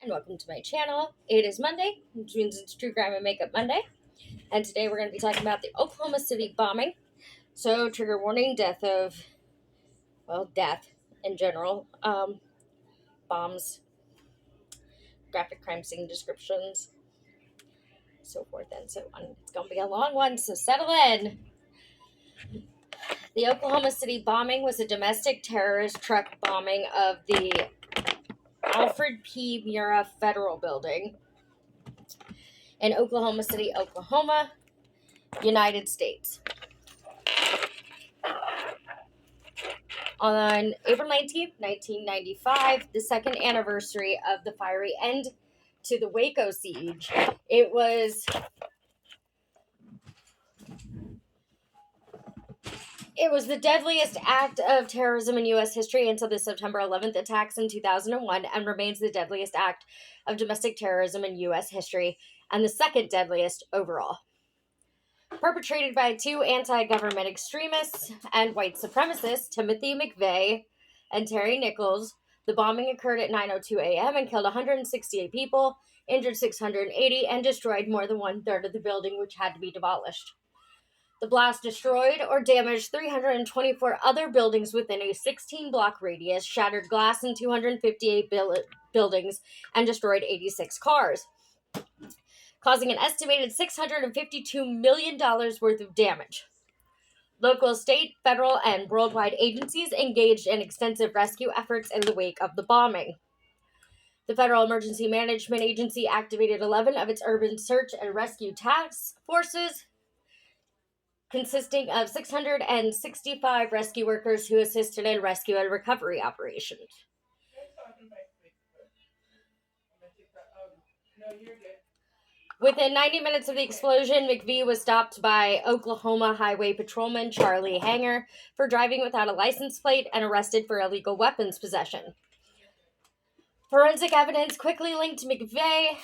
And welcome to my channel. It is Monday, which means it's True Crime and Makeup Monday. And today we're going to be talking about the Oklahoma City bombing. So, trigger warning, death in general, bombs, graphic crime scene descriptions, so forth and so on. It's going to be a long one, so settle in. The Oklahoma City bombing was a domestic terrorist truck bombing of the Alfred P. Murrah Federal Building in Oklahoma City, Oklahoma, United States. On April 19th, 1995, the second anniversary of the fiery end to the Waco siege. It was the deadliest act of terrorism in U.S. history until the September 11th attacks in 2001 and remains the deadliest act of domestic terrorism in U.S. history and the second deadliest overall. Perpetrated by two anti-government extremists and white supremacists, Timothy McVeigh and Terry Nichols, the bombing occurred at 9:02 a.m. and killed 168 people, injured 680, and destroyed more than one-third of the building, which had to be demolished. The blast destroyed or damaged 324 other buildings within a 16-block radius, shattered glass in 258 buildings, and destroyed 86 cars, causing an estimated $652 million worth of damage. Local, state, federal, and worldwide agencies engaged in extensive rescue efforts in the wake of the bombing. The Federal Emergency Management Agency activated 11 of its urban search and rescue task forces, consisting of 665 rescue workers who assisted in rescue and recovery operations. Within 90 minutes of the explosion, McVeigh was stopped by Oklahoma Highway Patrolman Charlie Hanger for driving without a license plate and arrested for illegal weapons possession. Forensic evidence quickly linked McVeigh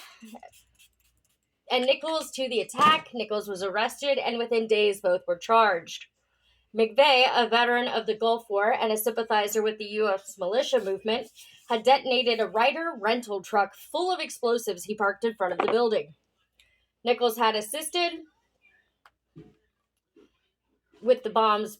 and Nichols to the attack. Nichols was arrested, and within days, both were charged. McVeigh, a veteran of the Gulf War and a sympathizer with the U.S. militia movement, had detonated a Ryder rental truck full of explosives he parked in front of the building. Nichols had assisted with the bomb's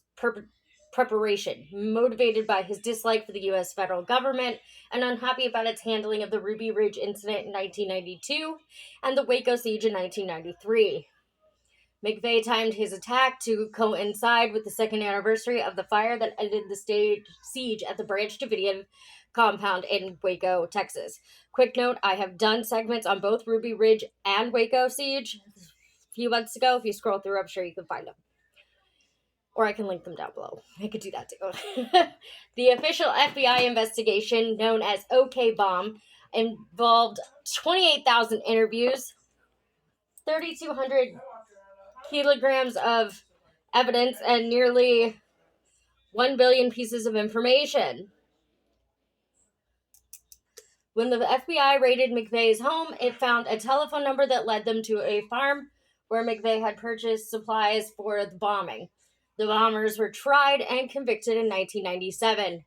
preparation, motivated by his dislike for the U.S. federal government and unhappy about its handling of the Ruby Ridge incident in 1992 and the Waco siege in 1993. McVeigh timed his attack to coincide with the second anniversary of the fire that ended the siege at the Branch Davidian compound in Waco, Texas. Quick note, I have done segments on both Ruby Ridge and Waco siege a few months ago. If you scroll through, I'm sure you can find them. Or I can link them down below. I could do that too. The official FBI investigation, known as OK Bomb, involved 28,000 interviews, 3,200 kilograms of evidence, and nearly 1 billion pieces of information. When the FBI raided McVeigh's home, it found a telephone number that led them to a farm where McVeigh had purchased supplies for the bombing. The bombers were tried and convicted in 1997.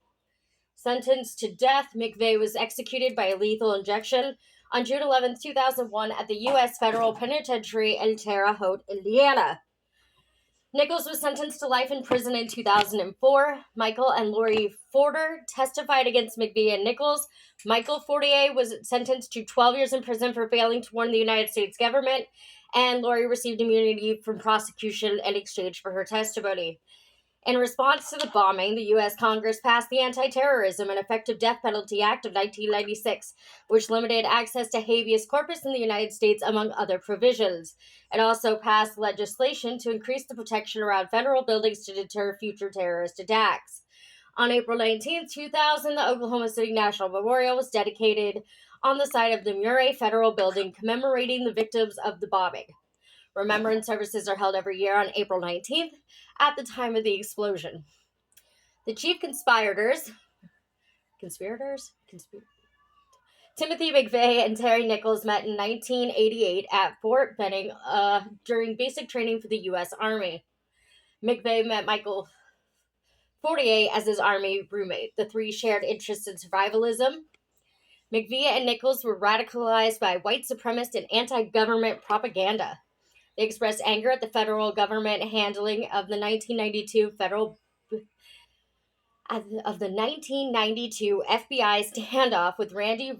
Sentenced to death, McVeigh was executed by a lethal injection on June 11, 2001 at the U.S. Federal Penitentiary in Terre Haute, Indiana. Nichols was sentenced to life in prison in 2004. Michael and Lori Forder testified against McVeigh and Nichols. Michael Fortier was sentenced to 12 years in prison for failing to warn the United States government, and Lori received immunity from prosecution in exchange for her testimony. In response to the bombing, the U.S. Congress passed the Anti-Terrorism and Effective Death Penalty Act of 1996, which limited access to habeas corpus in the United States, among other provisions. It also passed legislation to increase the protection around federal buildings to deter future terrorist attacks. On April 19, 2000, the Oklahoma City National Memorial was dedicated on the site of the Murrah Federal Building, commemorating the victims of the bombing. Remembrance services are held every year on April 19th at the time of the explosion. The chief conspirators, Timothy McVeigh and Terry Nichols met in 1988 at Fort Benning during basic training for the U.S. Army. McVeigh met Michael Fortier as his Army roommate. The three shared interests in survivalism, McVie and Nichols were radicalized by white supremacist and anti-government propaganda. They expressed anger at the federal government handling of the 1992 FBI standoff with Randy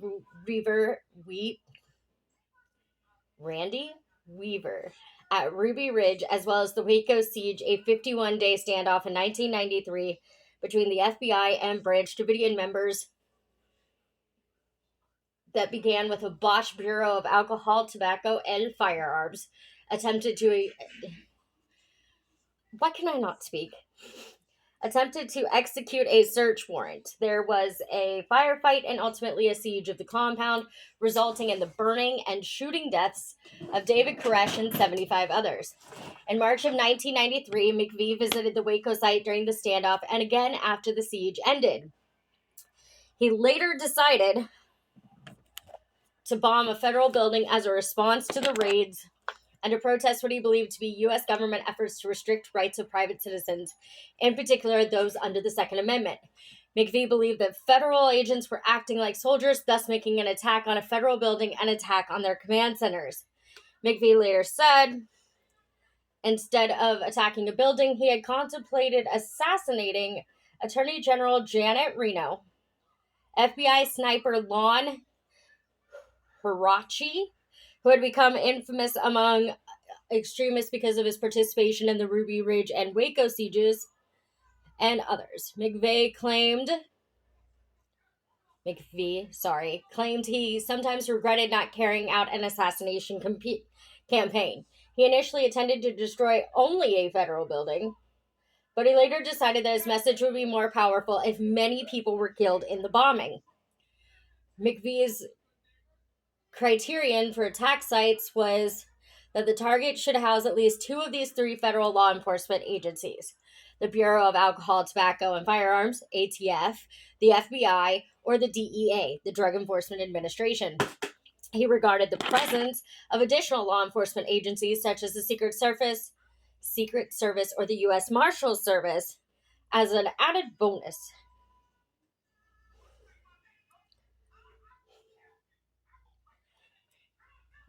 Weaver at Ruby Ridge, as well as the Waco siege, a 51-day standoff in 1993 between the FBI and Branch Davidian members that began with a botched Bureau of Alcohol, Tobacco, and Firearms attempted to execute a search warrant. There was a firefight and ultimately a siege of the compound, resulting in the burning and shooting deaths of David Koresh and 75 others. In March of 1993, McVie visited the Waco site during the standoff and again after the siege ended. He later decided to bomb a federal building as a response to the raids and to protest what he believed to be U.S. government efforts to restrict rights of private citizens, in particular those under the Second Amendment. McVie believed that federal agents were acting like soldiers, thus making an attack on a federal building an attack on their command centers. McVie later said, instead of attacking a building, he had contemplated assassinating Attorney General Janet Reno, FBI sniper Lon Hirachi, who had become infamous among extremists because of his participation in the Ruby Ridge and Waco sieges, and others. McVie claimed he sometimes regretted not carrying out an assassination campaign. He initially intended to destroy only a federal building, but he later decided that his message would be more powerful if many people were killed in the bombing. McVie's criterion for attack sites was that the target should house at least two of these three federal law enforcement agencies: the Bureau of Alcohol, Tobacco, and Firearms, ATF, the FBI, or the DEA, the Drug Enforcement Administration. He regarded the presence of additional law enforcement agencies such as the Secret Service, or the U.S. Marshals Service as an added bonus.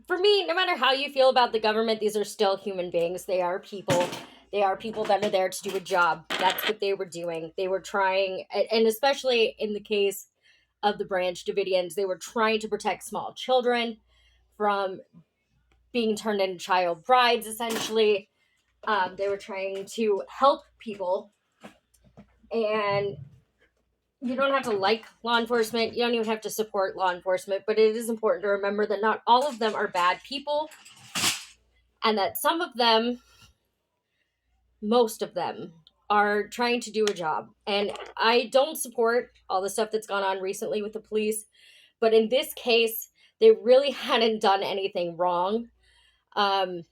For me, no matter how you feel about the government, these are still human beings. They are people. They are people that are there to do a job. That's what they were doing. They were trying, and especially in the case of the Branch Davidians, they were trying to protect small children from being turned into child brides, essentially. They were trying to help people. And you don't have to like law enforcement. You don't even have to support law enforcement. But it is important to remember that not all of them are bad people. And that some of them, most of them, are trying to do a job. And I don't support all the stuff that's gone on recently with the police. But in this case, they really hadn't done anything wrong. So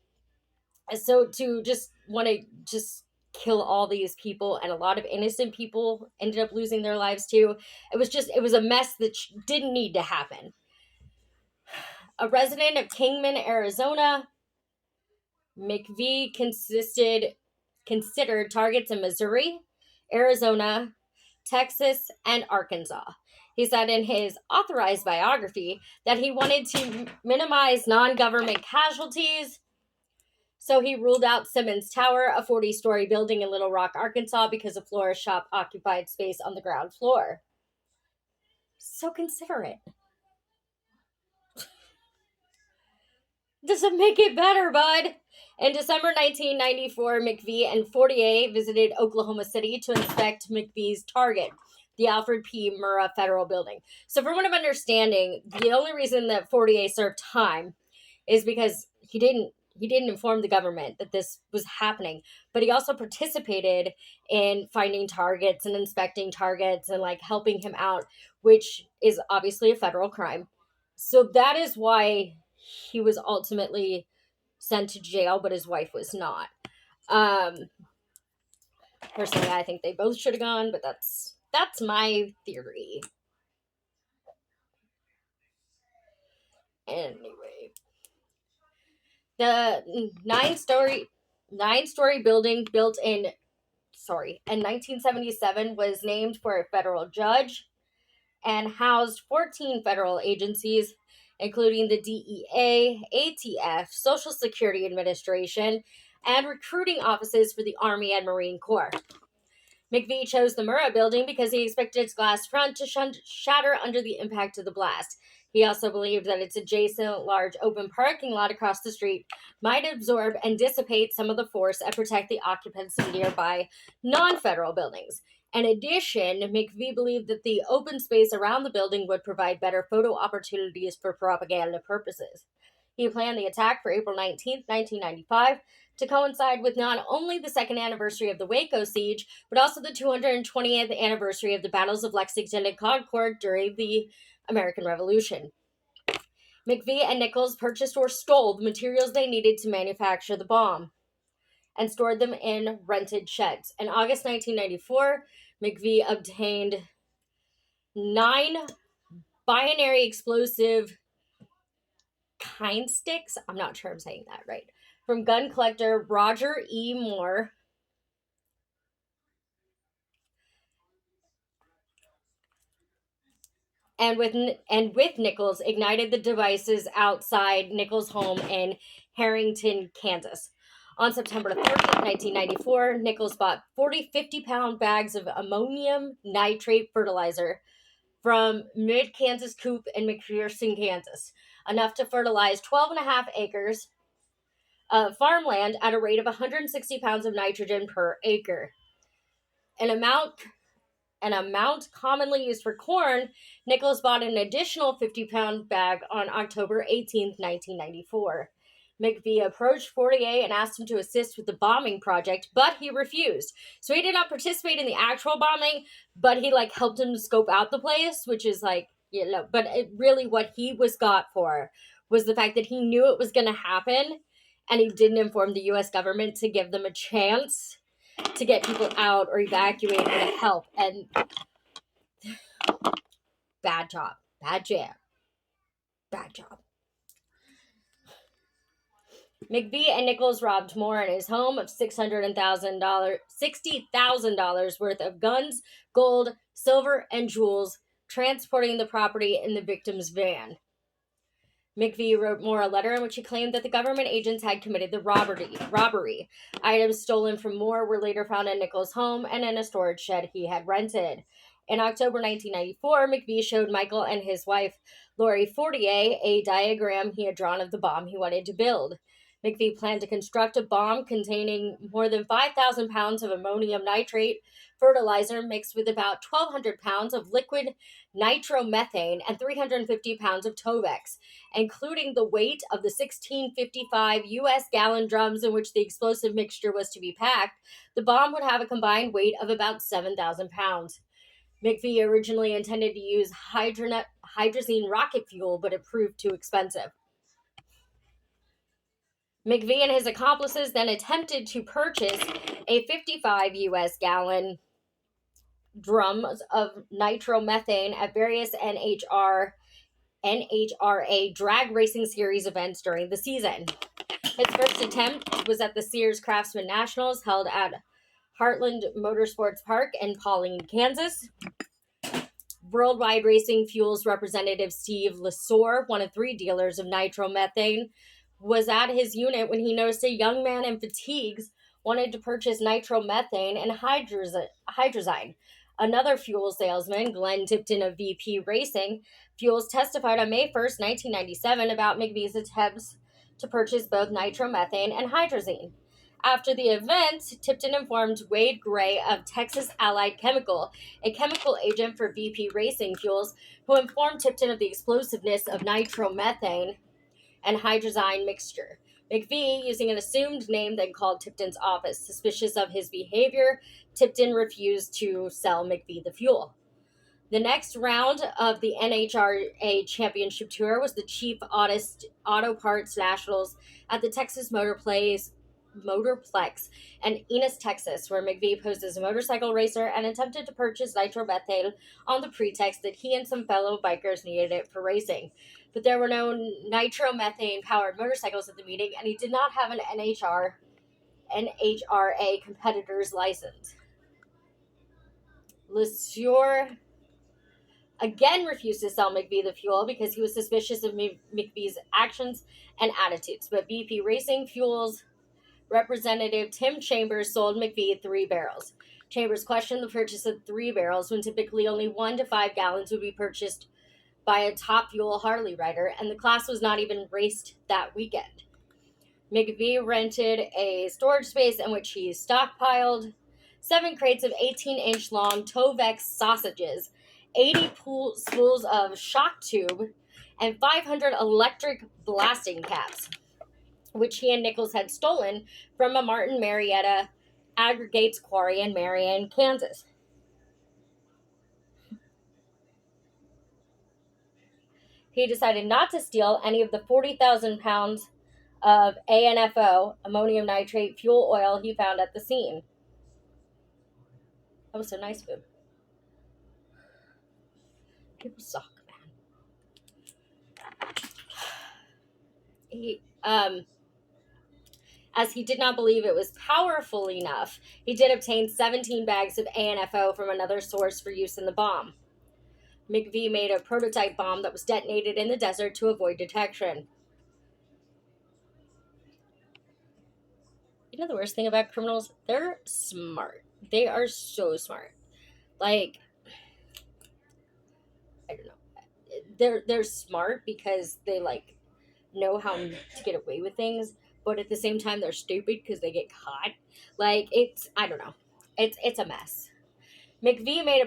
to just want to just kill all these people, and a lot of innocent people ended up losing their lives too. It was a mess that didn't need to happen. A resident of Kingman, Arizona, McVie considered targets in Missouri, Arizona, Texas, and Arkansas. He said in his authorized biography that he wanted to minimize non-government casualties. So he ruled out Simmons Tower, a 40-story building in Little Rock, Arkansas, because a florist shop occupied space on the ground floor. So considerate. Doesn't make it better, bud. In December 1994, McVie and Fortier visited Oklahoma City to inspect McVie's target, the Alfred P. Murrah Federal Building. So from what I'm understanding, the only reason that Fortier served time is because he didn't inform the government that this was happening, but he also participated in finding targets and inspecting targets and like helping him out, which is obviously a federal crime. So that is why he was ultimately sent to jail, but his wife was not. Personally, I think they both should have gone, but that's my theory. Anyway, the nine-story building built in 1977 was named for a federal judge, and housed 14 federal agencies, including the DEA, ATF, Social Security Administration, and recruiting offices for the Army and Marine Corps. McVie chose the Murrah building because he expected its glass front to shatter under the impact of the blast. He also believed that its adjacent large open parking lot across the street might absorb and dissipate some of the force and protect the occupants of nearby non-federal buildings. In addition, McVie believed that the open space around the building would provide better photo opportunities for propaganda purposes. He planned the attack for April 19, 1995, to coincide with not only the second anniversary of the Waco siege, but also the 220th anniversary of the battles of Lexington and Concord during the American Revolution. McVie and Nichols purchased or stole the materials they needed to manufacture the bomb and stored them in rented sheds. In August 1994, McVie obtained 9 binary explosive kind sticks. I'm not sure I'm saying that right. From gun collector Roger E. Moore. And with Nichols, ignited the devices outside Nichols' home in Harrington, Kansas. On September 30th, 1994, Nichols bought 40 50-pound bags of ammonium nitrate fertilizer from Mid-Kansas Coop in McPherson, Kansas, enough to fertilize 12.5 acres of farmland at a rate of 160 pounds of nitrogen per acre. An amount commonly used for corn. Nichols bought an additional 50-pound bag on October 18, 1994. McVie approached Fortier and asked him to assist with the bombing project, but he refused. So he did not participate in the actual bombing, but he helped him scope out the place, which is but really what he was got for was the fact that he knew it was going to happen, and he didn't inform the U.S. government to give them a chance to get people out or evacuate or to help. And bad job. Bad jam. Bad job. McVie and Nichols robbed Moore in his home of $60,000 worth of guns, gold, silver, and jewels, transporting the property in the victim's van. McVie wrote Moore a letter in which he claimed that the government agents had committed the robbery. Items stolen from Moore were later found in Nichols' home and in a storage shed he had rented. In October 1994, McVie showed Michael and his wife, Lori Fortier, a diagram he had drawn of the bomb he wanted to build. McVie planned to construct a bomb containing more than 5,000 pounds of ammonium nitrate fertilizer mixed with about 1,200 pounds of liquid nitromethane and 350 pounds of Tovex, including the weight of the 1655 U.S. gallon drums in which the explosive mixture was to be packed. The bomb would have a combined weight of about 7,000 pounds. McVie originally intended to use hydrazine rocket fuel, but it proved too expensive. McVie and his accomplices then attempted to purchase a 55 U.S. gallon drums of nitromethane at various NHRA drag racing series events during the season. His first attempt was at the Sears Craftsman Nationals held at Heartland Motorsports Park in Pauline, Kansas. Worldwide Racing Fuels representative Steve Lesor, one of 3 dealers of nitromethane, was at his unit when he noticed a young man in fatigues wanted to purchase nitromethane and hydrazine. Another fuel salesman, Glenn Tipton of VP Racing Fuels, testified on May 1st, 1997 about McVie's attempts to purchase both nitromethane and hydrazine. After the event, Tipton informed Wade Gray of Texas Allied Chemical, a chemical agent for VP Racing Fuels, who informed Tipton of the explosiveness of nitromethane and hydrazine mixture. McVie, using an assumed name, then called Tipton's office. Suspicious of his behavior, Tipton refused to sell McVie the fuel. The next round of the NHRA Championship Tour was the Chief Auto Parts Nationals at the Texas Motorplex in Enos, Texas, where McVie posed as a motorcycle racer and attempted to purchase nitromethane on the pretext that he and some fellow bikers needed it for racing. But there were no nitromethane-powered motorcycles at the meeting, and he did not have an NHRA competitor's license. Lesure again refused to sell McVie the fuel because he was suspicious of McVie's actions and attitudes. But BP Racing Fuels representative Tim Chambers sold McVie 3 barrels. Chambers questioned the purchase of 3 barrels when typically only 1 to 5 gallons would be purchased by a top fuel Harley rider, and the class was not even raced that weekend. McVie rented a storage space in which he stockpiled 7 crates of 18-inch long Tovex sausages, 80 spools of shock tube, and 500 electric blasting caps, which he and Nichols had stolen from a Martin Marietta aggregates quarry in Marion, Kansas. He decided not to steal any of the 40,000 pounds of ANFO, ammonium nitrate fuel oil, he found at the scene. That was so nice of him. People suck, man. As he did not believe it was powerful enough, he did obtain 17 bags of ANFO from another source for use in the bomb. McVie made a prototype bomb that was detonated in the desert to avoid detection. You know the worst thing about criminals? They're smart. They are so smart. Like, I don't know. They're smart because they like know how to get away with things, but at the same time they're stupid because they get caught. Like, it's, I don't know. It's a mess. McVie made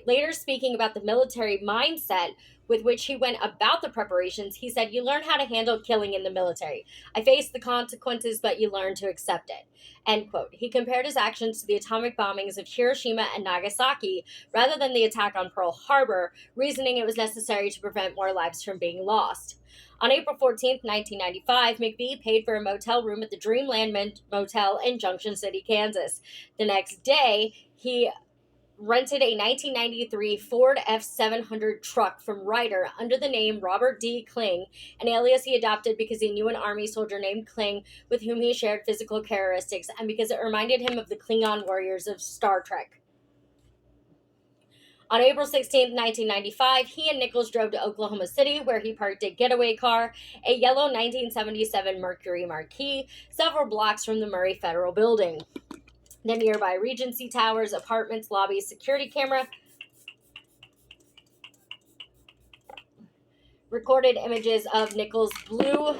later speaking about the military mindset with which he went about the preparations, he said, "You learn how to handle killing in the military. I faced the consequences, but you learn to accept it." End quote. He compared his actions to the atomic bombings of Hiroshima and Nagasaki rather than the attack on Pearl Harbor, reasoning it was necessary to prevent more lives from being lost. On April 14th, 1995, McVie paid for a motel room at the Dreamland Motel in Junction City, Kansas. The next day, he rented a 1993 Ford F700 truck from Ryder under the name Robert D. Kling, an alias he adopted because he knew an Army soldier named Kling with whom he shared physical characteristics and because it reminded him of the Klingon warriors of Star Trek. On April 16, 1995, he and Nichols drove to Oklahoma City, where he parked a getaway car, a yellow 1977 Mercury Marquis, several blocks from the Murray Federal Building. The nearby Regency Towers, apartments, lobbies, security camera recorded images of Nichols' blue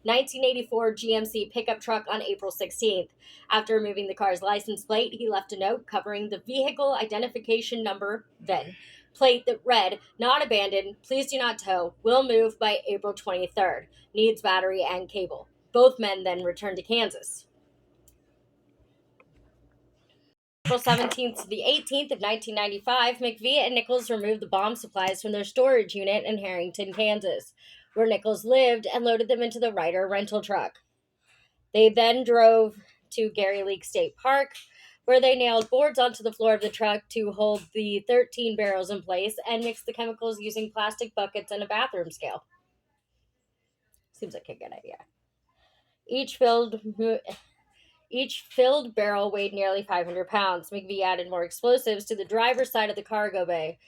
1984 GMC pickup truck on April 16th. After removing the car's license plate, he left a note covering the vehicle identification number, VIN, plate that read, "Not abandoned, please do not tow, will move by April 23rd, needs battery and cable." Both men then returned to Kansas. April 17th to the 18th of 1995, McVie and Nichols removed the bomb supplies from their storage unit in Harrington, Kansas, where Nichols lived, and loaded them into the Ryder rental truck. They then drove to Gary Leak State Park, where they nailed boards onto the floor of the truck to hold the 13 barrels in place and mixed the chemicals using plastic buckets and a bathroom scale. Seems like a good idea. Each filled barrel weighed nearly 500 pounds. McVie added more explosives to the driver's side of the cargo bay,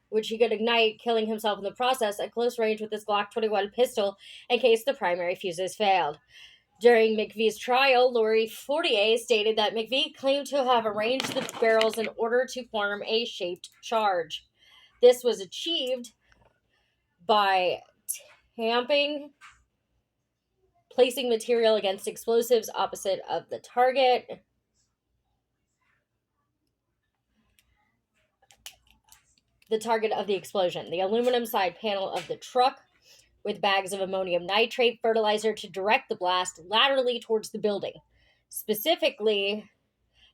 which he could ignite, killing himself in the process at close range with his Glock 21 pistol in case the primary fuses failed. During McVie's trial, Lori Fortier stated that McVie claimed to have arranged the barrels in order to form a shaped charge. This was achieved by tamping, placing material against explosives opposite of the target, of the explosion, the aluminum side panel of the truck, with bags of ammonium nitrate fertilizer to direct the blast laterally towards the building. Specifically,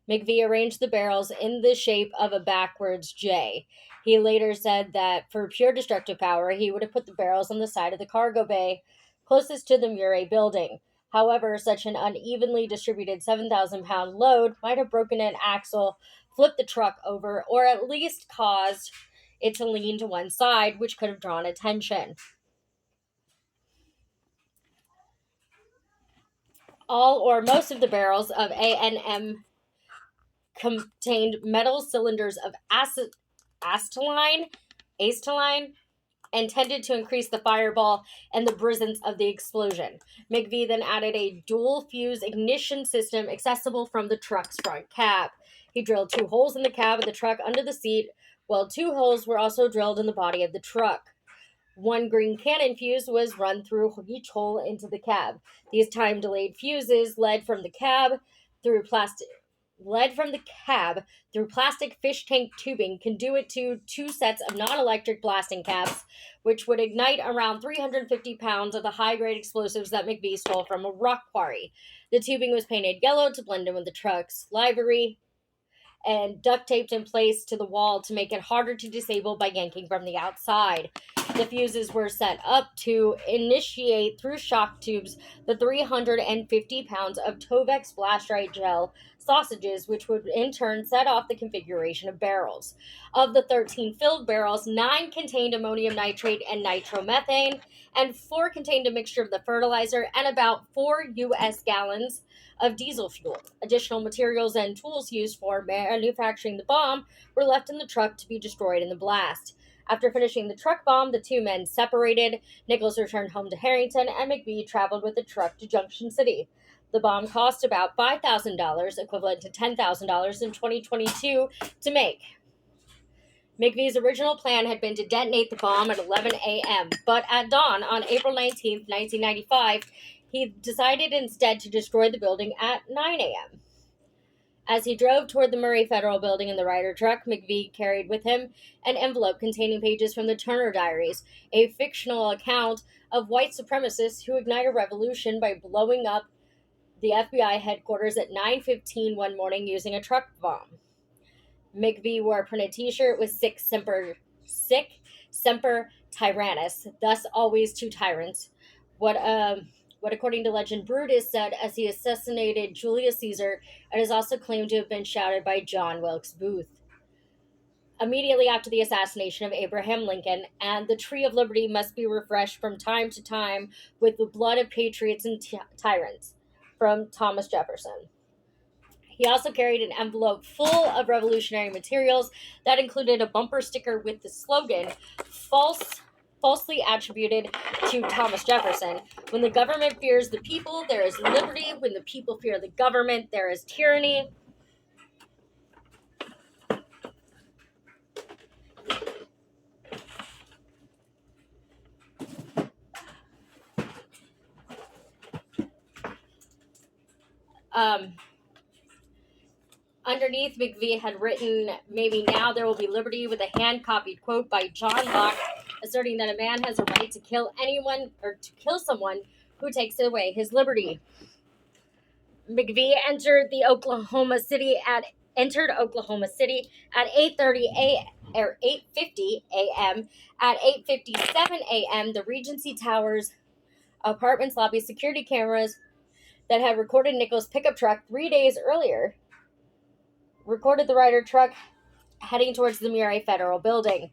McVie arranged the barrels in the shape of a backwards J. He later said that for pure destructive power, he would have put the barrels on the side of the cargo bay closest to the Murray building. However, such an unevenly distributed 7,000-pound load might have broken an axle, flipped the truck over, or at least caused it to lean to one side, which could have drawn attention. All or most of the barrels of A&M contained metal cylinders of acetylene, intended to increase the fireball and the brisance of the explosion. McVie then added a dual fuse ignition system accessible from the truck's front cab. He drilled 2 holes in the cab of the truck under the seat, while 2 holes were also drilled in the body of the truck. 1 green cannon fuse was run through each hole into the cab. These time-delayed fuses led from the cab through plastic fish tank tubing conduit to 2 sets of non-electric blasting caps, which would ignite around 350 pounds of the high-grade explosives that McVie stole from a rock quarry. The tubing was painted yellow to blend in with the truck's livery and duct taped in place to the wall to make it harder to disable by yanking from the outside. The fuses were set up to initiate through shock tubes the 350 pounds of Tovex Blastrite gel sausages, which would in turn set off the configuration of barrels. Of the 13 filled barrels, 9 contained ammonium nitrate and nitromethane, and 4 contained a mixture of the fertilizer and about 4 U.S. gallons of diesel fuel. Additional materials and tools used for manufacturing the bomb were left in the truck to be destroyed in the blast. After finishing the truck bomb, the 2 men separated. Nichols returned home to Harrington, and McVie traveled with the truck to Junction City. The bomb cost about $5,000, equivalent to $10,000 in 2022, to make. McVie's original plan had been to detonate the bomb at 11 a.m., but at dawn on April 19, 1995, he decided instead to destroy the building at 9 a.m. As he drove toward the Murray Federal Building in the Ryder truck, McVie carried with him an envelope containing pages from the Turner Diaries, a fictional account of white supremacists who ignite a revolution by blowing up the FBI headquarters at 9:15 one morning using a truck bomb. McVie wore a printed t-shirt with Sic Semper Tyrannis, thus always 2 tyrants. What according to legend Brutus said as he assassinated Julius Caesar, and is also claimed to have been shouted by John Wilkes Booth. Immediately after the assassination of Abraham Lincoln, and the tree of liberty must be refreshed from time to time with the blood of patriots and tyrants, from Thomas Jefferson. He also carried an envelope full of revolutionary materials that included a bumper sticker with the slogan, falsely attributed to Thomas Jefferson: "When the government fears the people, there is liberty. When the people fear the government, there is tyranny." Underneath, McVie had written, "Maybe now there will be liberty," with a hand-copied quote by John Locke, asserting that a man has a right to kill anyone or to kill someone who takes away his liberty. McVie entered Oklahoma City at 8:50 a.m. At 8:57 a.m., the Regency Towers apartments lobby security cameras that had recorded Nichols' pickup truck 3 days earlier recorded the Ryder truck heading towards the Murray Federal Building.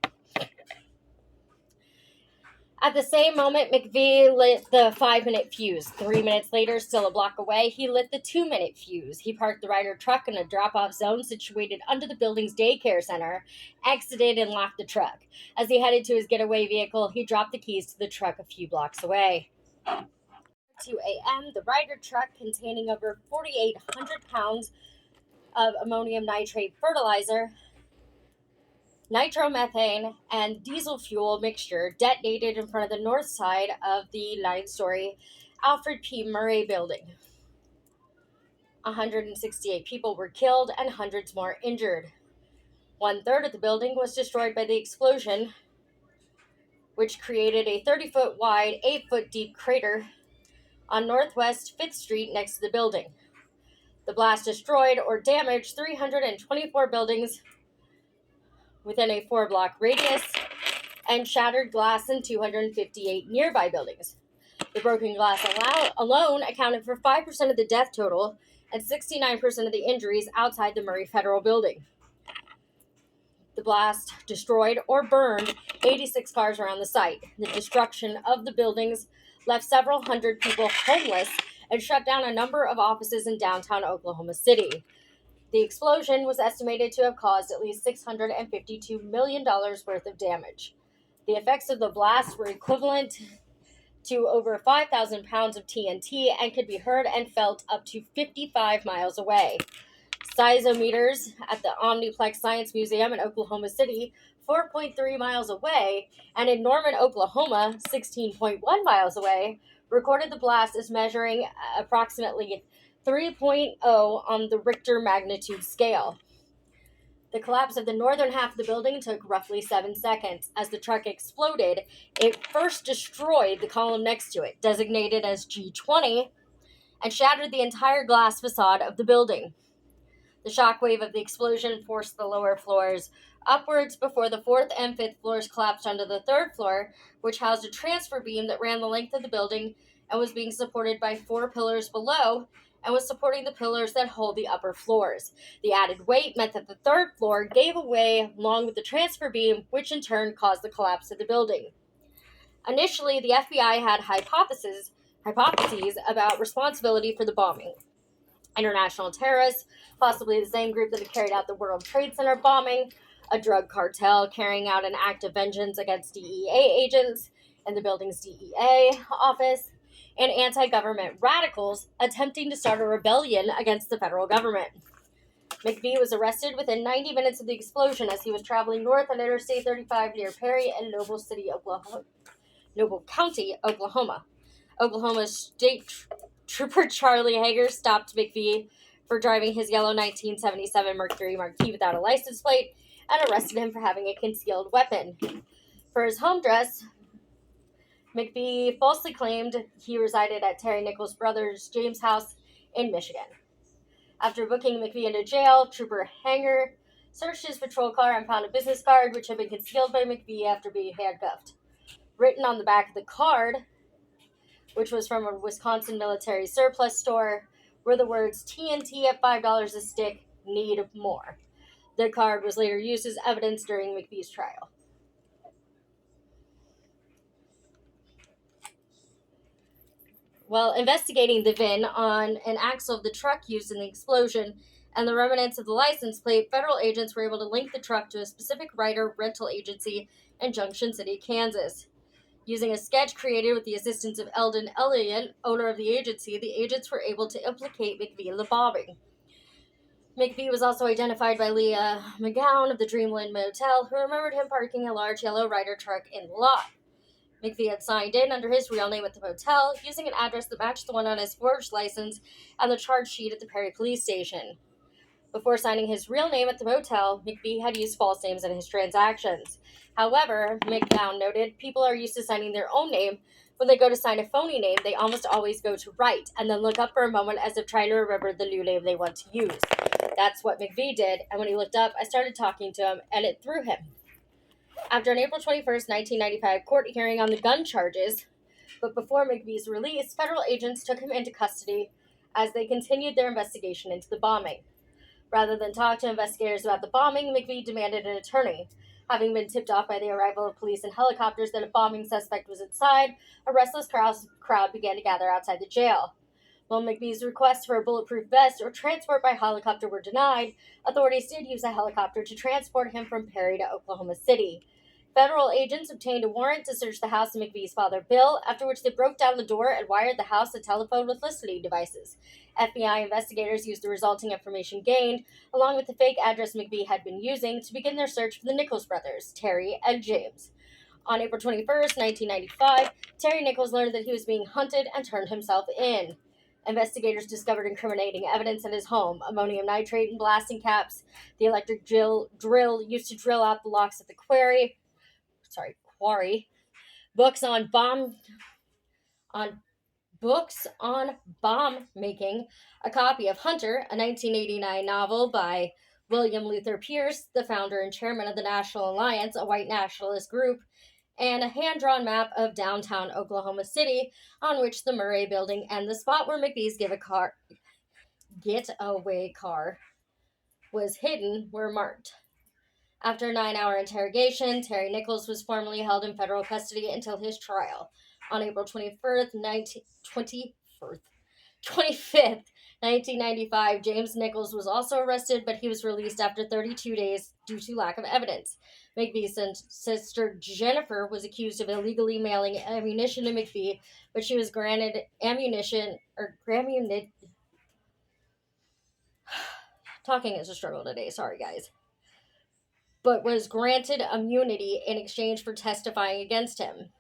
At the same moment, McVie lit the 5-minute fuse. 3 minutes later, still a block away, he lit the 2-minute fuse. He parked the Ryder truck in a drop-off zone situated under the building's daycare center, exited, and locked the truck. As he headed to his getaway vehicle, he dropped the keys to the truck a few blocks away. 2 a.m., the Ryder truck, containing over 4,800 pounds of ammonium nitrate fertilizer, nitromethane, and diesel fuel mixture, detonated in front of the north side of the 9-story Alfred P. Murray building. 168 people were killed and hundreds more injured. 1/3 of the building was destroyed by the explosion, which created a 30-foot wide, 8-foot deep crater on Northwest 5th Street next to the building. The blast destroyed or damaged 324 buildings within a 4-block radius and shattered glass in 258 nearby buildings. The broken glass alone accounted for 5% of the death total and 69% of the injuries outside the Murray Federal Building. The blast destroyed or burned 86 cars around the site. The destruction of the buildings left several hundred people homeless and shut down a number of offices in downtown Oklahoma City. The explosion was estimated to have caused at least $652 million worth of damage. The effects of the blast were equivalent to over 5,000 pounds of TNT and could be heard and felt up to 55 miles away. Seismometers at the Omniplex Science Museum in Oklahoma City, 4.3 miles away, and in Norman, Oklahoma, 16.1 miles away, recorded the blast as measuring approximately 3.0 on the Richter magnitude scale. The collapse of the northern half of the building took roughly 7 seconds. As the truck exploded, it first destroyed the column next to it, designated as G20, and shattered the entire glass facade of the building. The shockwave of the explosion forced the lower floors upwards before the fourth and fifth floors collapsed onto the third floor, which housed a transfer beam that ran the length of the building and was being supported by 4 pillars below and was supporting the pillars that hold the upper floors. The added weight meant that the third floor gave away along with the transfer beam, which in turn caused the collapse of the building. Initially, the FBI had hypotheses about responsibility for the bombing. International terrorists, possibly the same group that had carried out the World Trade Center bombing, a drug cartel carrying out an act of vengeance against DEA agents in the building's DEA office, and anti-government radicals attempting to start a rebellion against the federal government. McVie was arrested within 90 minutes of the explosion as he was traveling north on Interstate 35 near Perry and Noble County, Oklahoma. Oklahoma State Trooper Charlie Hager stopped McVie for driving his yellow 1977 Mercury Marquis without a license plate and arrested him for having a concealed weapon. For his home address, McVie falsely claimed he resided at Terry Nichols' brother's James house in Michigan. After booking McVie into jail, Trooper Hager searched his patrol car and found a business card which had been concealed by McVie after being handcuffed. Written on the back of the card, which was from a Wisconsin military surplus store, were the words TNT at $5 a stick, need more. The card was later used as evidence during McVie's trial. While investigating the VIN on an axle of the truck used in the explosion and the remnants of the license plate, federal agents were able to link the truck to a specific Ryder rental agency in Junction City, Kansas. Using a sketch created with the assistance of Eldon Elliott, owner of the agency, the agents were able to implicate McVie in the bombing. McVie was also identified by Leah McGowan of the Dreamland Motel, who remembered him parking a large yellow Ryder truck in the lot. McVie had signed in under his real name at the motel, using an address that matched the one on his forged license and the charge sheet at the Perry police station. Before signing his real name at the motel, McVie had used false names in his transactions. However, McGowan noted, people are used to signing their own name. When they go to sign a phony name, they almost always go to write and then look up for a moment as if trying to remember the new name they want to use. That's what McVie did, and when he looked up, I started talking to him, and it threw him. After an April 21st, 1995 court hearing on the gun charges, but before McVie's release, federal agents took him into custody as they continued their investigation into the bombing. Rather than talk to investigators about the bombing, McVie demanded an attorney. Having been tipped off by the arrival of police and helicopters that a bombing suspect was inside, a restless crowd began to gather outside the jail. While McVie's requests for a bulletproof vest or transport by helicopter were denied, authorities did use a helicopter to transport him from Perry to Oklahoma City. Federal agents obtained a warrant to search the house of McVie's father, Bill, after which they broke down the door and wired the house a telephone with listening devices. FBI investigators used the resulting information gained, along with the fake address McVie had been using, to begin their search for the Nichols brothers, Terry and James. On April 21st, 1995, Terry Nichols learned that he was being hunted and turned himself in. Investigators discovered incriminating evidence in his home: ammonium nitrate and blasting caps, the electric drill used to drill out the locks at the quarry, books on bomb making, a copy of Hunter, a 1989 novel by William Luther Pierce, the founder and chairman of the National Alliance, a white nationalist group, and a hand-drawn map of downtown Oklahoma City, on which the Murray Building and the spot where McVie's getaway car was hidden were marked. After a 9-hour interrogation, Terry Nichols was formally held in federal custody until his trial. On April 25th, 1995, James Nichols was also arrested, but he was released after 32 days due to lack of evidence. McVeigh's sister Jennifer was accused of illegally mailing ammunition to McVeigh, but she was granted ammunition or talking is a struggle today. Sorry, guys. But was granted immunity in exchange for testifying against him.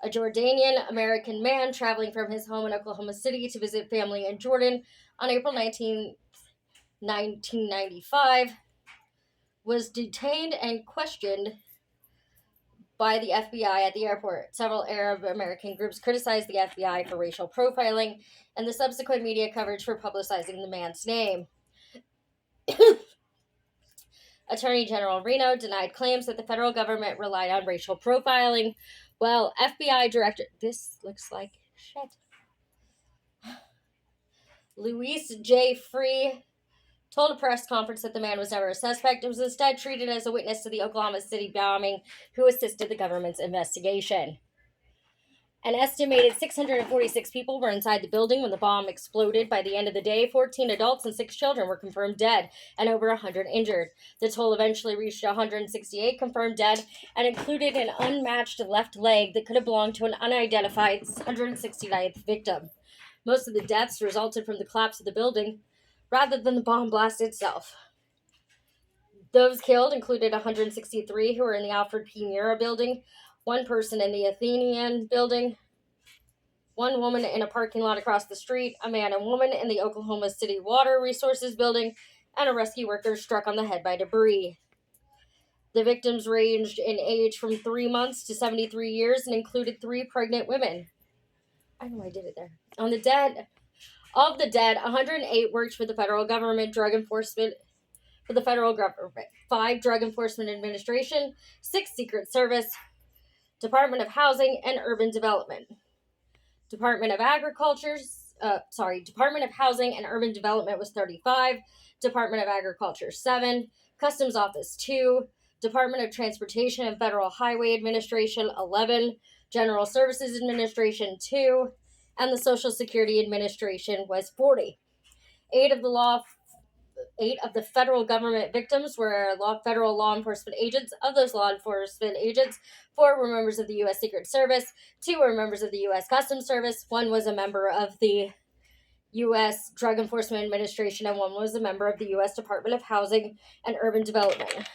A Jordanian American man traveling from his home in Oklahoma City to visit family in Jordan on April 1995, was detained and questioned by the FBI at the airport. Several Arab American groups criticized the FBI for racial profiling and the subsequent media coverage for publicizing the man's name. Attorney General Reno denied claims that the federal government relied on racial profiling. Well, FBI Director... This looks like shit. Luis J. Free told a press conference that the man was never a suspect and was instead treated as a witness to the Oklahoma City bombing who assisted the government's investigation. An estimated 646 people were inside the building when the bomb exploded. By the end of the day, 14 adults and 6 children were confirmed dead and over 100 injured. The toll eventually reached 168 confirmed dead and included an unmatched left leg that could have belonged to an unidentified 169th victim. Most of the deaths resulted from the collapse of the building rather than the bomb blast itself. Those killed included 163 who were in the Alfred P. Mura building, 1 person in the Athenian building, 1 woman in a parking lot across the street, a man and woman in the Oklahoma City Water Resources building, and a rescue worker struck on the head by debris. The victims ranged in age from 3 months to 73 years and included 3 pregnant women. I know I did it there. Of the dead, 108 worked for the federal government, 5 Drug Enforcement Administration, 6 Secret Service, Department of Housing and Urban Development. Department of Housing and Urban Development was 35, Department of Agriculture 7, Customs Office 2, Department of Transportation and Federal Highway Administration 11, General Services Administration 2, and the Social Security Administration was 40. 8 of the federal government victims were federal law enforcement agents. Of those law enforcement agents, 4 were members of the U.S. Secret Service, 2 were members of the U.S. Customs Service, 1 was a member of the U.S. Drug Enforcement Administration, and 1 was a member of the U.S. Department of Housing and Urban Development.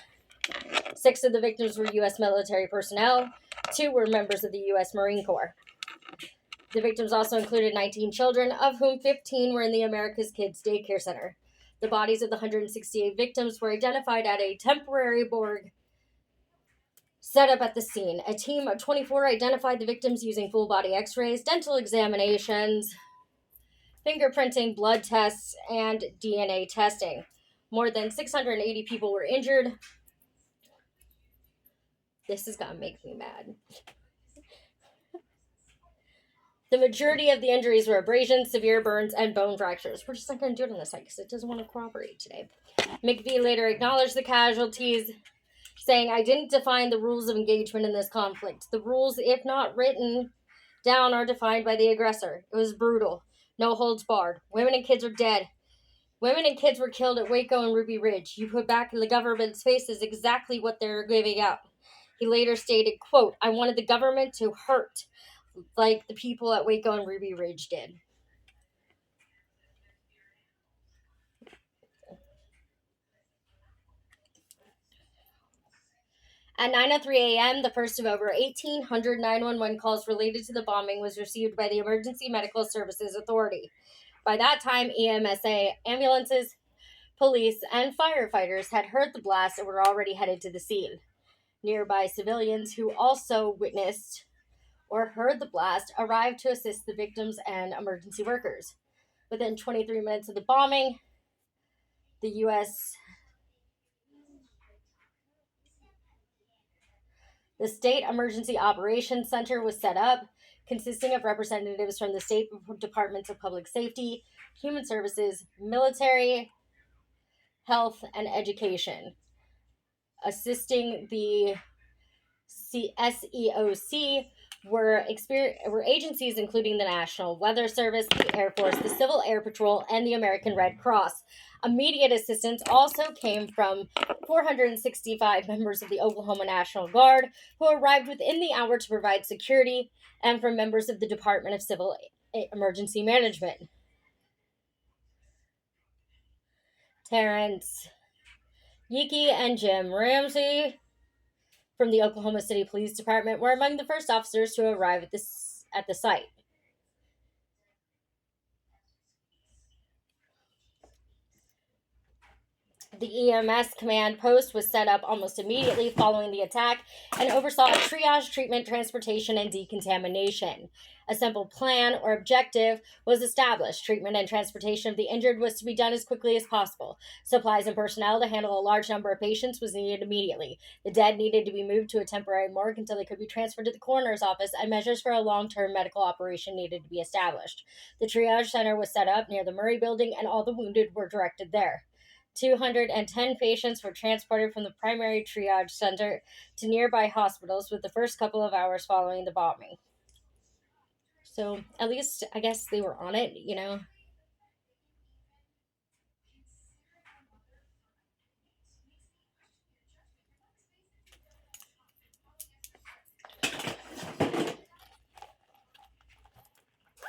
6 of the victims were U.S. military personnel, 2 were members of the U.S. Marine Corps. The victims also included 19 children, of whom 15 were in the America's Kids Daycare Center. The bodies of the 168 victims were identified at a temporary morgue set up at the scene. A team of 24 identified the victims using full-body x-rays, dental examinations, fingerprinting, blood tests, and DNA testing. More than 680 people were injured. This is going to make me mad. The majority of the injuries were abrasions, severe burns, and bone fractures. We're just not going to do it on this side because it doesn't want to cooperate today. McVeigh later acknowledged the casualties, saying, "I didn't define the rules of engagement in this conflict. The rules, if not written down, are defined by the aggressor. It was brutal. No holds barred. Women and kids are dead. Women and kids were killed at Waco and Ruby Ridge. You put back in the government's faces exactly what they're giving out." He later stated, quote, "I wanted the government to hurt like the people at Waco and Ruby Ridge did." At 9:03 a.m., the first of over 1,800 911 calls related to the bombing was received by the Emergency Medical Services Authority. By that time, EMSA, ambulances, police, and firefighters had heard the blast and were already headed to the scene. Nearby civilians who also witnessed or heard the blast arrived to assist the victims and emergency workers. Within 23 minutes of the bombing, the State Emergency Operations Center was set up, consisting of representatives from the state departments of public safety, human services, military, health, and education. Assisting the SEOC were agencies including the National Weather Service, the Air Force, the Civil Air Patrol, and the American Red Cross. Immediate assistance also came from 465 members of the Oklahoma National Guard, who arrived within the hour to provide security, and from members of the Department of Civil Emergency Management. Terrence Yiki and Jim Ramsey from the Oklahoma City Police Department were among the first officers to arrive at the site. The EMS command post was set up almost immediately following the attack and oversaw triage, treatment, transportation, and decontamination. A simple plan or objective was established. Treatment and transportation of the injured was to be done as quickly as possible. Supplies and personnel to handle a large number of patients was needed immediately. The dead needed to be moved to a temporary morgue until they could be transferred to the coroner's office, and measures for a long-term medical operation needed to be established. The triage center was set up near the Murray building, and all the wounded were directed there. 210 patients were transported from the primary triage center to nearby hospitals with the first couple of hours following the bombing. So, at least, I guess they were on it,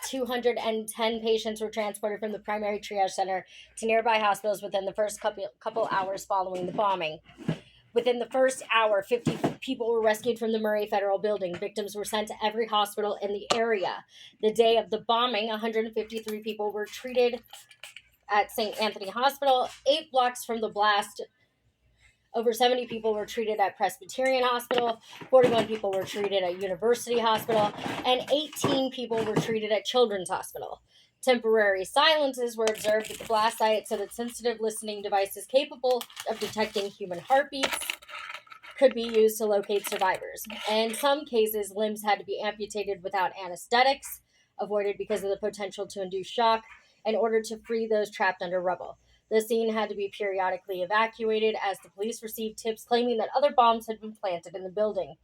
210 patients were transported from the primary triage center to nearby hospitals within the first couple hours following the bombing. Within the first hour, 50 people were rescued from the Murray Federal Building. Victims were sent to every hospital in the area. The day of the bombing, 153 people were treated at St. Anthony Hospital. 8 blocks from the blast, over 70 people were treated at Presbyterian Hospital, 41 people were treated at University Hospital, and 18 people were treated at Children's Hospital. Temporary silences were observed at the blast site so that sensitive listening devices capable of detecting human heartbeats could be used to locate survivors. In some cases, limbs had to be amputated without anesthetics, avoided because of the potential to induce shock, in order to free those trapped under rubble. The scene had to be periodically evacuated as the police received tips claiming that other bombs had been planted in the building.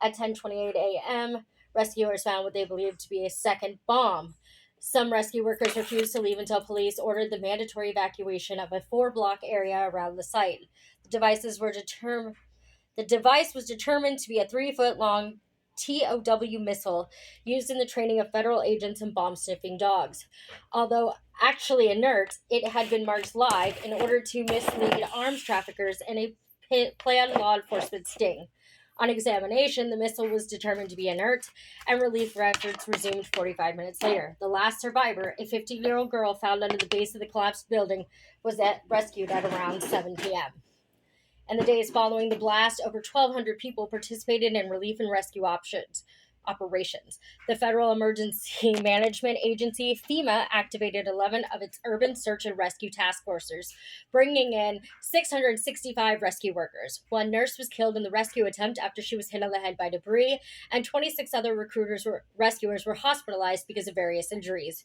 At 10:28 a.m., rescuers found what they believed to be a second bomb. Some rescue workers refused to leave until police ordered the mandatory evacuation of a 4-block area around the site. The device was determined to be a 3-foot-long TOW missile used in the training of federal agents and bomb-sniffing dogs. Although actually inert, it had been marked live in order to mislead arms traffickers in a planned law enforcement sting. On examination, the missile was determined to be inert, and relief efforts resumed 45 minutes later. The last survivor, a 15-year-old girl found under the base of the collapsed building, was rescued at around 7 p.m. In the days following the blast, over 1,200 people participated in relief and rescue operations. The Federal Emergency Management Agency, FEMA, activated 11 of its urban search and rescue task forces, bringing in 665 rescue workers. 1 nurse was killed in the rescue attempt after she was hit on the head by debris, and 26 other rescuers were hospitalized because of various injuries.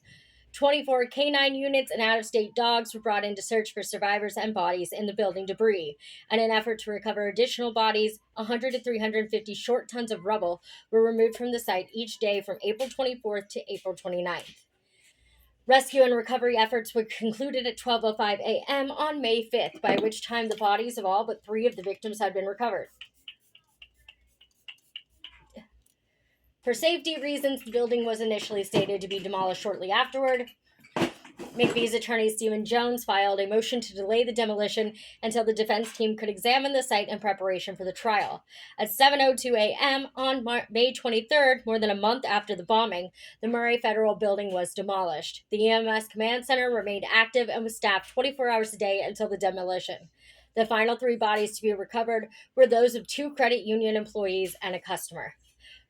24 canine units and out-of-state dogs were brought in to search for survivors and bodies in the building debris. In an effort to recover additional bodies, 100 to 350 short tons of rubble were removed from the site each day from April 24th to April 29th. Rescue and recovery efforts were concluded at 12:05 a.m. on May 5th, by which time the bodies of all but 3 of the victims had been recovered. For safety reasons, the building was initially stated to be demolished shortly afterward. McVeigh's attorney, Stephen Jones, filed a motion to delay the demolition until the defense team could examine the site in preparation for the trial. At 7:02 a.m. on May 23rd, more than a month after the bombing, the Murray Federal Building was demolished. The EMS Command Center remained active and was staffed 24 hours a day until the demolition. The final 3 bodies to be recovered were those of 2 credit union employees and a customer.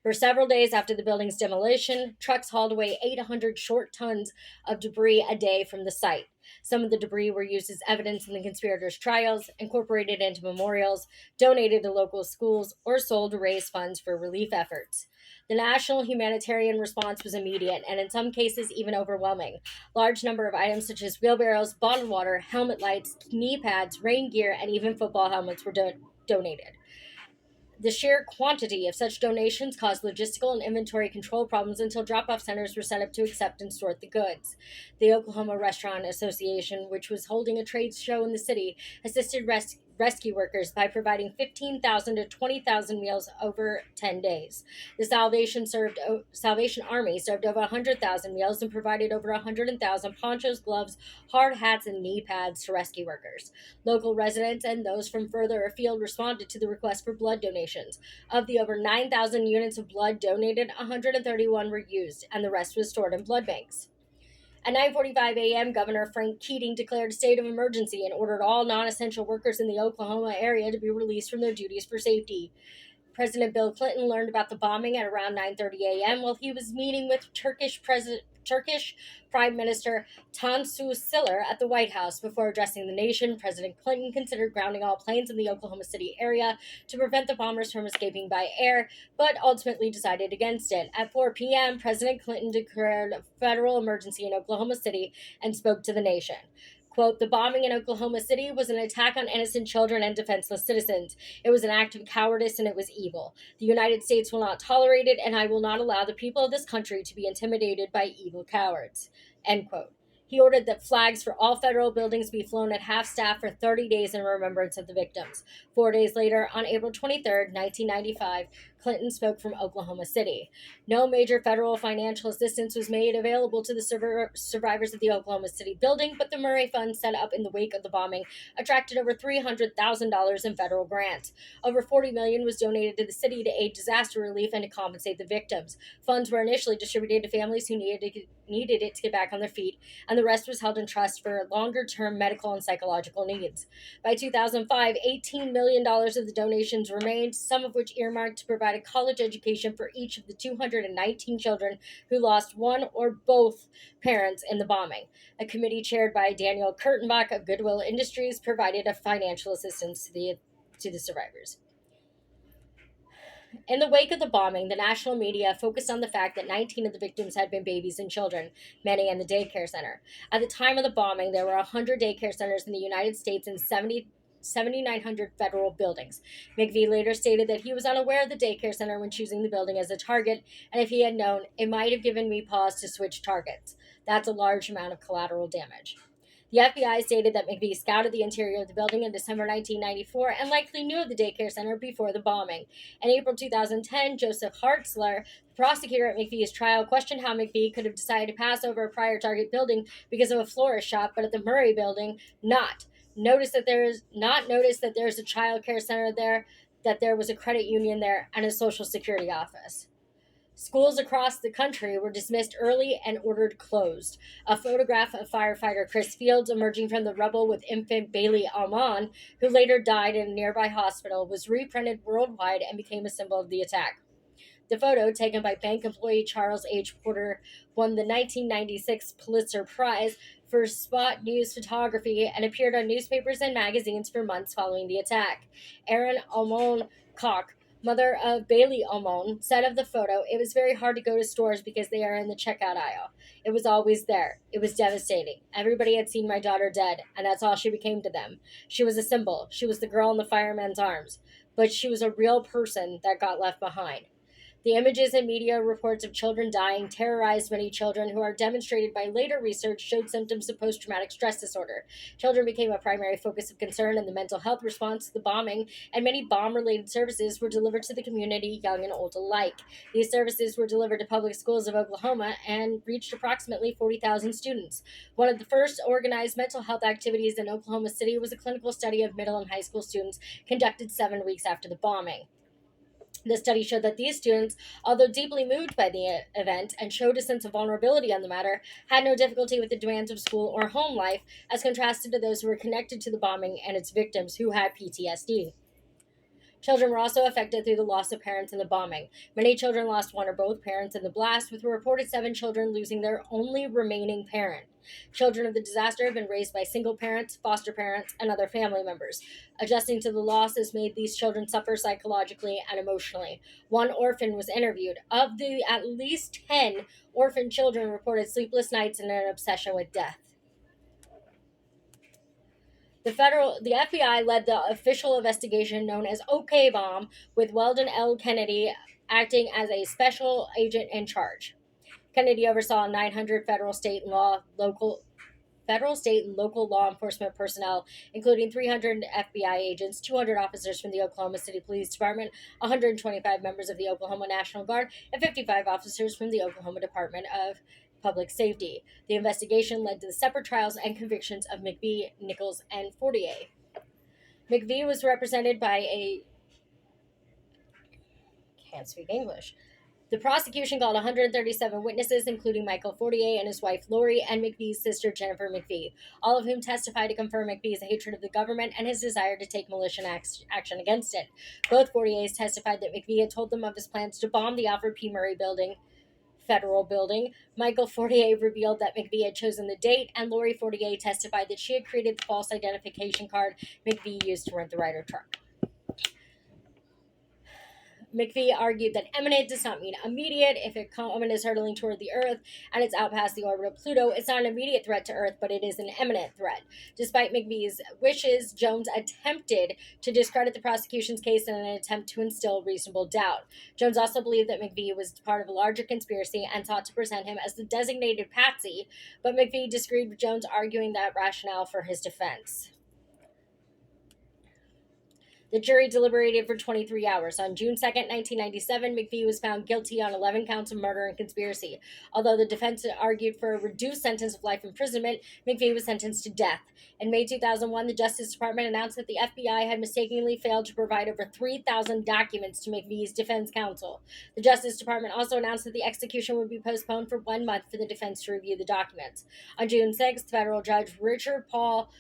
For several days after the building's demolition, trucks hauled away 800 short tons of debris a day from the site. Some of the debris were used as evidence in the conspirators' trials, incorporated into memorials, donated to local schools, or sold to raise funds for relief efforts. The national humanitarian response was immediate and in some cases even overwhelming. Large number of items such as wheelbarrows, bottled water, helmet lights, knee pads, rain gear, and even football helmets were donated. The sheer quantity of such donations caused logistical and inventory control problems until drop off centers were set up to accept and sort the goods. The Oklahoma Restaurant Association, which was holding a trade show in the city, assisted rescue workers by providing 15,000 to 20,000 meals over 10 days. The Salvation Army served over 100,000 meals and provided over 100,000 ponchos, gloves, hard hats, and knee pads to rescue workers. Local residents and those from further afield responded to the request for blood donations. Of the over 9,000 units of blood donated, 131 were used, and the rest was stored in blood banks. At 9:45 a.m., Governor Frank Keating declared a state of emergency and ordered all non-essential workers in the Oklahoma area to be released from their duties for safety. President Bill Clinton learned about the bombing at around 9:30 a.m. while he was meeting with Turkish Prime Minister Tansu Çiller at the White House. Before addressing the nation, President Clinton considered grounding all planes in the Oklahoma City area to prevent the bombers from escaping by air, but ultimately decided against it. At 4 p.m., President Clinton declared a federal emergency in Oklahoma City and spoke to the nation. Quote, the bombing in Oklahoma City was an attack on innocent children and defenseless citizens. It was an act of cowardice and it was evil. The United States will not tolerate it, and I will not allow the people of this country to be intimidated by evil cowards. End quote. He ordered that flags for all federal buildings be flown at half staff for 30 days in remembrance of the victims. 4 days later, on April 23, 1995, Clinton spoke from Oklahoma City. No major federal financial assistance was made available to the survivors of the Oklahoma City building, but the Murray Fund set up in the wake of the bombing attracted over $300,000 in federal grants. Over $40 million was donated to the city to aid disaster relief and to compensate the victims. Funds were initially distributed to families who needed it to get back on their feet, and the rest was held in trust for longer-term medical and psychological needs. By 2005, $18 million of the donations remained, some of which earmarked to provide a college education for each of the 219 children who lost one or both parents in the bombing. A committee chaired by Daniel Kurtenbach of Goodwill Industries provided a financial assistance to the survivors. In the wake of the bombing, the national media focused on the fact that 19 of the victims had been babies and children, many in the daycare center. At the time of the bombing, there were 100 daycare centers in the United States and 7,900 federal buildings. McVeigh later stated that he was unaware of the daycare center when choosing the building as a target, and if he had known, it might have given me pause to switch targets. That's a large amount of collateral damage. The FBI stated that McVeigh scouted the interior of the building in December 1994 and likely knew of the daycare center before the bombing. In April 2010, Joseph Hartzler, the prosecutor at McVeigh's trial, questioned how McVeigh could have decided to pass over a prior target building because of a florist shop, but at the Murray building, not. Notice that there's a child care center there, that there was a credit union there, and a social security office. Schools across the country were dismissed early and ordered closed. A photograph of firefighter Chris Fields emerging from the rubble with infant Bailey Almon, who later died in a nearby hospital, was reprinted worldwide and became a symbol of the attack. The photo, taken by bank employee Charles H. Porter, won the 1996 Pulitzer Prize for spot news photography and appeared on newspapers and magazines for months following the attack. Erin Almon Koch, mother of Bailey Almon, said of the photo, "It was very hard to go to stores because they are in the checkout aisle. It was always there. It was devastating. Everybody had seen my daughter dead, and that's all she became to them. She was a symbol. She was the girl in the fireman's arms. But she was a real person that got left behind." The images and media reports of children dying terrorized many children who are demonstrated by later research showed symptoms of post-traumatic stress disorder. Children became a primary focus of concern in the mental health response to the bombing, and many bomb-related services were delivered to the community, young and old alike. These services were delivered to public schools of Oklahoma and reached approximately 40,000 students. One of the first organized mental health activities in Oklahoma City was a clinical study of middle and high school students conducted 7 weeks after the bombing. The study showed that these students, although deeply moved by the event and showed a sense of vulnerability on the matter, had no difficulty with the demands of school or home life, as contrasted to those who were connected to the bombing and its victims who had PTSD. Children were also affected through the loss of parents in the bombing. Many children lost one or both parents in the blast, with a reported 7 children losing their only remaining parent. Children of the disaster have been raised by single parents, foster parents, and other family members. Adjusting to the loss has made these children suffer psychologically and emotionally. One orphan was interviewed. Of the at least 10 orphan children reported sleepless nights and an obsession with death. The FBI led the official investigation known as OK Bomb, with Weldon L. Kennedy acting as a special agent in charge. Kennedy oversaw 900 federal, state, and local law enforcement personnel, including 300 FBI agents, 200 officers from the Oklahoma City Police Department, 125 members of the Oklahoma National Guard, and 55 officers from the Oklahoma Department of Public Safety. The investigation led to the separate trials and convictions of McVie, Nichols, and Fortier. McVie was represented by a can't speak English. The prosecution called 137 witnesses, including Michael Fortier and his wife Lori and McVie's sister Jennifer McVie, all of whom testified to confirm McVie's hatred of the government and his desire to take malicious action against it. Both Fortiers testified that McVie had told them of his plans to bomb the Alfred P. Murray Federal Building. Michael Fortier revealed that McVie had chosen the date, and Lori Fortier testified that she had created the false identification card McVie used to rent the Ryder truck. McVie argued that imminent does not mean immediate. If a comet is hurtling toward the Earth and it's out past the orbit of Pluto, it's not an immediate threat to Earth, but it is an imminent threat. Despite McVie's wishes, Jones attempted to discredit the prosecution's case in an attempt to instill reasonable doubt. Jones also believed that McVie was part of a larger conspiracy and sought to present him as the designated patsy, but McVie disagreed with Jones, arguing that rationale for his defense. The jury deliberated for 23 hours. On June 2nd, 1997, McVie was found guilty on 11 counts of murder and conspiracy. Although the defense argued for a reduced sentence of life imprisonment, McVie was sentenced to death. In May 2001, the Justice Department announced that the FBI had mistakenly failed to provide over 3,000 documents to McVie's defense counsel. The Justice Department also announced that the execution would be postponed for 1 month for the defense to review the documents. On June 6th, federal judge Richard Paul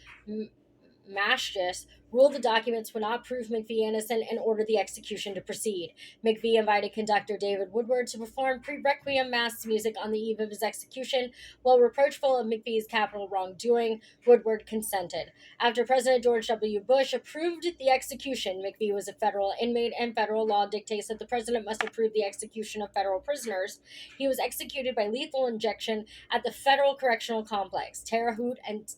Mashtis ruled the documents would not prove McVie innocent and ordered the execution to proceed. McVie invited conductor David Woodward to perform pre-requiem mass music on the eve of his execution. While reproachful of McVie's capital wrongdoing, Woodward consented. After President George W. Bush approved the execution, McVie was a federal inmate, and federal law dictates that the president must approve the execution of federal prisoners. He was executed by lethal injection at the Federal Correctional Complex, Terre Haute and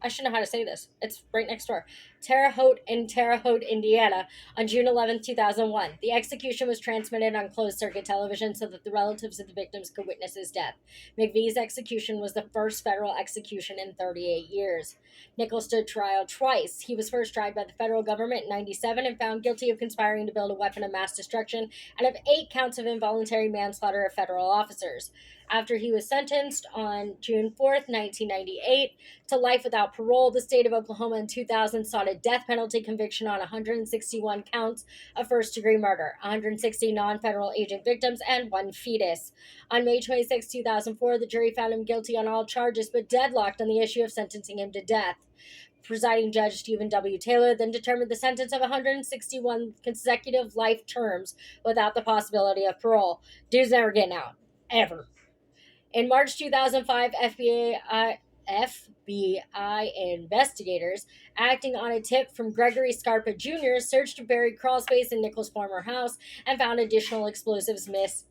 I should know how to say this. It's right next door. Terre Haute in Terre Haute, Indiana, on June 11, 2001. The execution was transmitted on closed-circuit television so that the relatives of the victims could witness his death. McVie's execution was the first federal execution in 38 years. Nichols stood trial twice. He was first tried by the federal government in 1997 and found guilty of conspiring to build a weapon of mass destruction and of 8 counts of involuntary manslaughter of federal officers. After he was sentenced on June 4th, 1998, to life without parole, the state of Oklahoma in 2000 sought a death penalty conviction on 161 counts of first-degree murder, 160 non-federal agent victims, and 1 fetus. On May 26, 2004, the jury found him guilty on all charges, but deadlocked on the issue of sentencing him to death. Presiding Judge Stephen W. Taylor then determined the sentence of 161 consecutive life terms without the possibility of parole. Dude's never getting out. Ever. In March 2005, FBI investigators, acting on a tip from Gregory Scarpa Jr., searched a buried crawl space in Nichols' former house and found additional explosives missed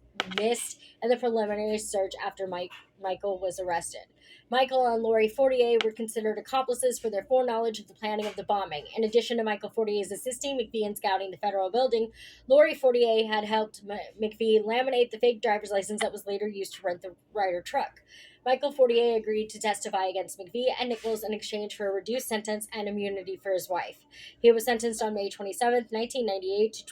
in the preliminary search after Michael was arrested. Michael and Lori Fortier were considered accomplices for their foreknowledge of the planning of the bombing. In addition to Michael Fortier's assisting McVie in scouting the federal building, Lori Fortier had helped McVie laminate the fake driver's license that was later used to rent the Ryder truck. Michael Fortier agreed to testify against McVie and Nichols in exchange for a reduced sentence and immunity for his wife. He was sentenced on May 27, 1998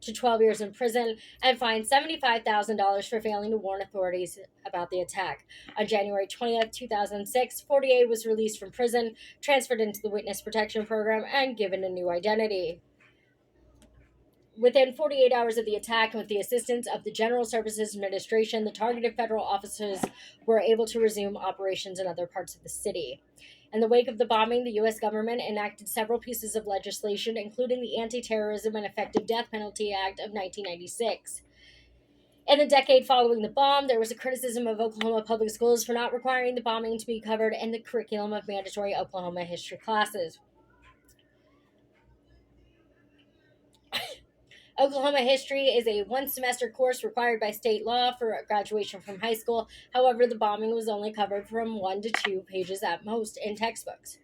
to 12 years in prison and fined $75,000 for failing to warn authorities about the attack. On January 20th, 2006, Fortier was released from prison, transferred into the Witness Protection Program, and given a new identity. Within 48 hours of the attack, and with the assistance of the General Services Administration, the targeted federal officers were able to resume operations in other parts of the city. In the wake of the bombing, the U.S. government enacted several pieces of legislation, including the Anti-Terrorism and Effective Death Penalty Act of 1996. In the decade following the bomb, there was a criticism of Oklahoma public schools for not requiring the bombing to be covered in the curriculum of mandatory Oklahoma history classes. Oklahoma history is a one-semester course required by state law for graduation from high school. However, the bombing was only covered from 1 to 2 pages at most in textbooks.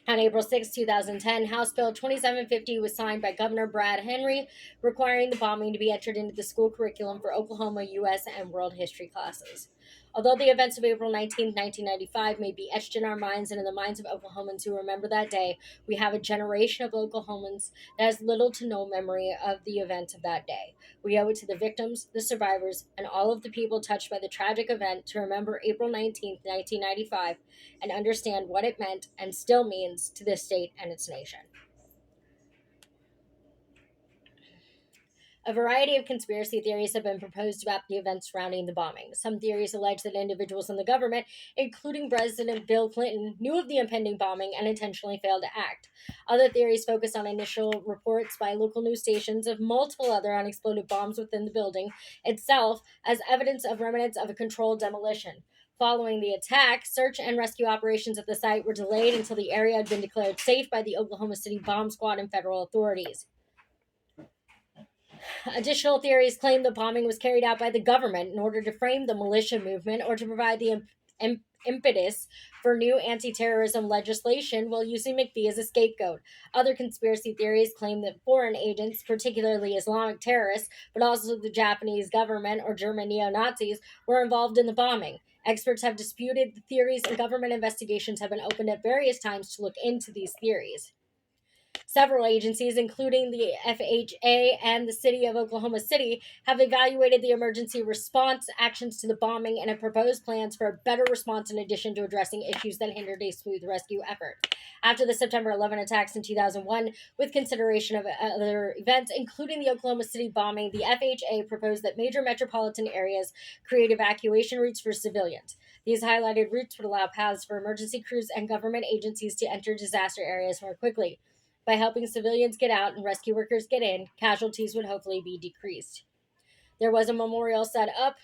On April 6, 2010, House Bill 2750 was signed by Governor Brad Henry, requiring the bombing to be entered into the school curriculum for Oklahoma, U.S., and world history classes. Although the events of April 19, 1995 may be etched in our minds and in the minds of Oklahomans who remember that day, we have a generation of Oklahomans that has little to no memory of the events of that day. We owe it to the victims, the survivors, and all of the people touched by the tragic event to remember April 19, 1995, and understand what it meant and still means to this state and its nation. A variety of conspiracy theories have been proposed about the events surrounding the bombing. Some theories allege that individuals in the government, including President Bill Clinton, knew of the impending bombing and intentionally failed to act. Other theories focus on initial reports by local news stations of multiple other unexploded bombs within the building itself as evidence of remnants of a controlled demolition. Following the attack, search and rescue operations at the site were delayed until the area had been declared safe by the Oklahoma City Bomb Squad and federal authorities. Additional theories claim the bombing was carried out by the government in order to frame the militia movement or to provide the impetus for new anti-terrorism legislation while using McVeigh as a scapegoat. Other conspiracy theories claim that foreign agents, particularly Islamic terrorists, but also the Japanese government or German neo-Nazis, were involved in the bombing. Experts have disputed the theories, and government investigations have been opened at various times to look into these theories. Several agencies, including the FHA and the City of Oklahoma City, have evaluated the emergency response actions to the bombing and have proposed plans for a better response in addition to addressing issues that hindered a smooth rescue effort. After the September 11 attacks in 2001, with consideration of other events, including the Oklahoma City bombing, the FHA proposed that major metropolitan areas create evacuation routes for civilians. These highlighted routes would allow paths for emergency crews and government agencies to enter disaster areas more quickly. By helping civilians get out and rescue workers get in, casualties would hopefully be decreased. There was a memorial set up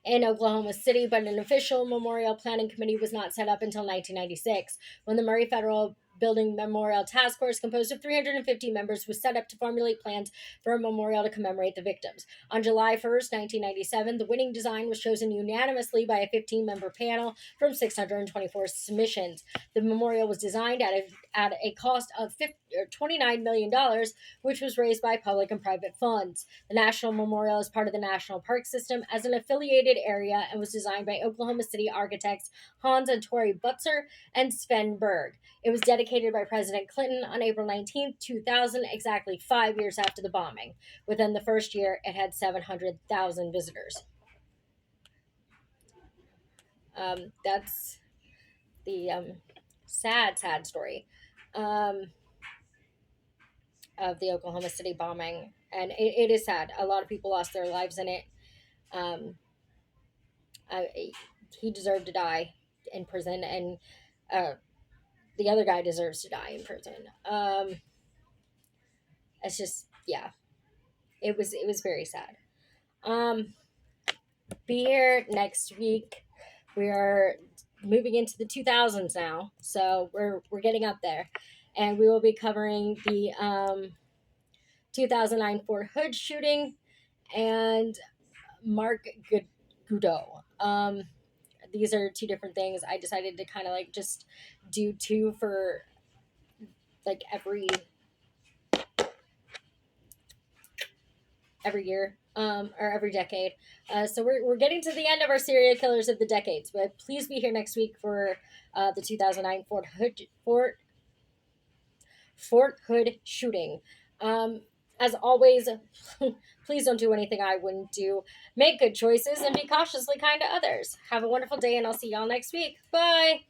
in Oklahoma City, but an official memorial planning committee was not set up until 1996, when the Murray Federal Building Memorial Task Force, composed of 350 members, was set up to formulate plans for a memorial to commemorate the victims. On July 1st, 1997, the winning design was chosen unanimously by a 15-member panel from 624 submissions. The memorial was designed at a cost of $29 million, which was raised by public and private funds. The National Memorial is part of the National Park System as an affiliated area and was designed by Oklahoma City architects Hans and Tori Butzer and Sven Berg. It was dedicated by President Clinton on April 19, 2000, exactly 5 years after the bombing. Within the first year, it had 700,000 visitors. That's the sad story of the Oklahoma City bombing. And it is sad. A lot of people lost their lives in it. He deserved to die in prison, and the other guy deserves to die in prison. It's just, yeah, it was very sad. Be here next week. We are moving into the 2000s now, so we're getting up there, and we will be covering the 2009 Fort Hood shooting and Mark Godot. These are two different things. I decided to kind of like just do two for like every year or every decade. So we're getting to the end of our serial killers of the decades, but please be here next week for the 2009 Fort Hood shooting. As always, please don't do anything I wouldn't do. Make good choices and be cautiously kind to others. Have a wonderful day, and I'll see y'all next week. Bye!